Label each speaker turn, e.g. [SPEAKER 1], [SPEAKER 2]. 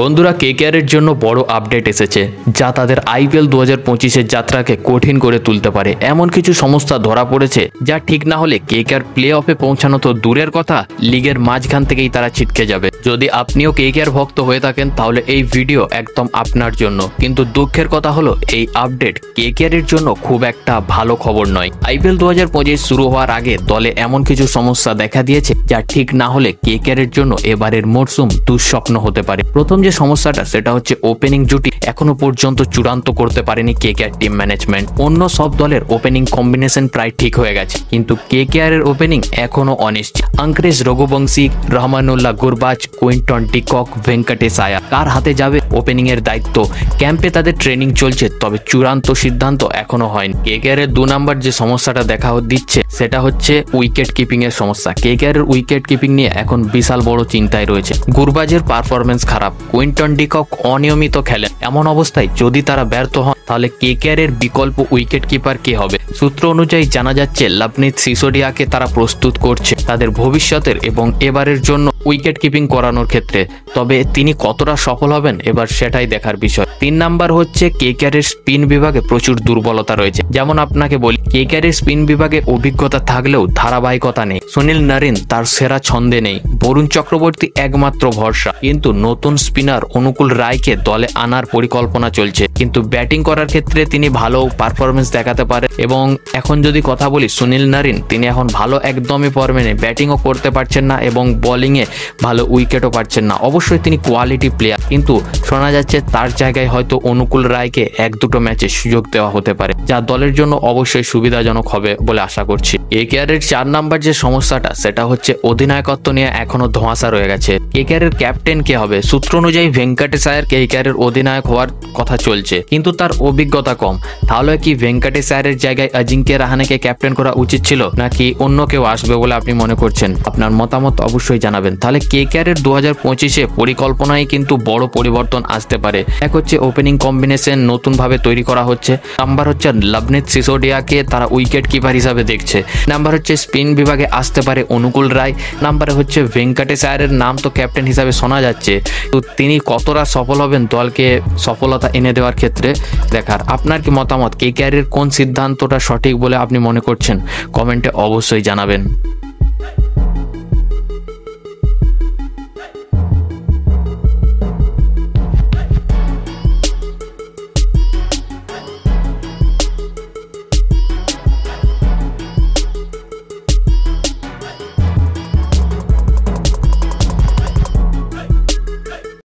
[SPEAKER 1] বন্ধুরা কেকেআরের জন্য বড় আপডেট এসেছে যা তাদের আইপিএল 2025-এর যাত্রাকে কঠিন করে তুলতে পারে। এমন কিছু সমস্যা ধরা পড়েছে যা ঠিক না হলে কেকেআর প্লে অফে পৌঁছানো তো দূরের কথা, লিগের মাঝখান থেকেই তারা ছিটকে যাবে। যদি আপনিও কেকেআর ভক্ত হয়ে থাকেন তাহলে এই ভিডিও একদম আপনার জন্য। কিন্তু দুঃখের কথা হলো এই আপডেট কেকেআরের জন্য খুব একটা ভালো খবর নয়। আইপিএল 2025 শুরু হওয়ার আগে দলে এমন কিছু সমস্যা দেখা দিয়েছে যা ঠিক না হলে কেকেআরের জন্য এবারের মরশুম দুঃস্বপ্ন হতে পারে। প্রথম যে সমস্যাটা সেটা হচ্ছে ওপেনিং জুটি এখনো পর্যন্ত চূড়ান্ত করতে পারেনি কেকেআর টিম ম্যানেজমেন্ট। অন্য সব দলের ওপেনিং কম্বিনেশন প্রায় ঠিক হয়ে গেছে, কিন্তু কেকেআর এর ওপেনিং এখনো অনিশ্চিত। আঙ্ক্রেজ রঘুবংশী, রহমানুল্লাহ গুরবাজ, কুইন্টন ডিকক, ভেঙ্কটেশ আয়ার কার হাতে যাবে ওপেনিং এর দায়িত্ব? ক্যাম্পে তাদের ট্রেনিং চলছে, তবে চূড়ান্ত সিদ্ধান্ত এখনো হয়নি। কেকেআর এর 2 নম্বর যে সমস্যাটা দেখা দিচ্ছে সেটা হচ্ছে উইকেট কিপিং এর সমস্যা। কেকেআর এর উইকেট কিপিং নিয়ে এখন বিশাল বড় চিন্তায় রয়েছে। গুরবাজের পারফরমেন্স খারাপ, কুইন্টন ডিকক অনিয়মিত খেলেন। এমন অবস্থায় যদি তারা ব্যর্থ হন তাহলে কেকেআর এর বিকল্প উইকেট কিপার কে হবে? সূত্র অনুযায়ী জানা যাচ্ছে লভনিত সিসোডিয়াকে তারা প্রস্তুত করছে তাদের ভবিষ্যতের এবং এবারের জন্য উইকেট কিপিং করানোর ক্ষেত্রে। তবে তিনি কতটা সফল হবেন এবার সেটাই দেখার বিষয়। 3 নাম্বার হচ্ছে কেকেআর এর স্পিন বিভাগে প্রচুর দুর্বলতা রয়েছে। যেমন আপনাকে বলি, কেকেআর এর স্পিন বিভাগে অভিজ্ঞতা থাকলেও ধারাবাহিকতা নেই। সুনীল নারিন তার সেরা ছন্দে নেই, বরুণ চক্রবর্তী একমাত্র ভরসা। কিন্তু নতুন স্পিনার অনুকূল রায়কে দলে আনার পরিকল্পনা চলছে, কিন্তু ব্যাটিং করার ক্ষেত্রে তিনি ভালো পারফরমেন্স দেখাতে পারে। এবং এখন যদি কথা বলি সুনীল নারিন, তিনি এখন ভালো একদমই ফর্মে নেই, ব্যাটিংও করতে পারছেন না এবং বোলিংয়ে ভালো উইকেটও পাচ্ছেন না। অবশ্যই তিনি কোয়ালিটি প্লেয়ার, কিন্তু শোনা যাচ্ছে তার জায়গায় হয়তো অনুকূল রায়কে 1-2 ম্যাচে সুযোগ দেওয়া হতে পারে, যা দলের জন্য অবশ্যই সুবিধাজনক হবে বলে আশা করছি। কেকেআর এর 4 নাম্বার যে সমস্যাটা সেটা হচ্ছে অধিনায়কত্ব নিয়ে এখনো ধোঁয়াশা রয়ে গেছে। কেকেআর এর ক্যাপ্টেন কে হবে? সূত্র অনুযায়ী ভেঙ্কটেশ আয়ার কেকেআর এর অধিনায়ক হওয়ার কথা চলছে, কিন্তু তার অভিজ্ঞতা কম। তাহলে কি ভেঙ্কটেশ আয়ারের জায়গায় অজিঙ্ক্য রাহানেকে ক্যাপ্টেন করা উচিত ছিল, নাকি অন্য কেউ আসবে বলে আপনি মনে করছেন? আপনার মতামত অবশ্যই জানাবেন। তাহলে কেকেআর এর 2025-এ পরিকল্পনায় কিন্তু বড় পরিবর্তন আসতে পারে। এক হচ্ছে ওপেনিং কম্বিনেশন নতুন ভাবে তৈরি করা হচ্ছে। নাম্বার হচ্ছে লভনিত সিসোডিয়াকে তারা উইকেট কিপার হিসাবে দেখছে। নাম্বার হচ্ছে স্পিন বিভাগে আসতে পারে অনুকূল রায়। নাম্বারে হচ্ছে ভেঙ্কটেশ আয়ারের নাম তো ক্যাপ্টেন হিসাবে শোনা যাচ্ছে, তো তিনি কতটা সফল হবেন দলকে সফলতা এনে দেওয়ার ক্ষেত্রে দেখার। আপনার কি মতামত? কেকেআর এর কোন সিদ্ধান্তটা সঠিক বলে আপনি মনে করছেন? কমেন্টে অবশ্যই জানাবেন।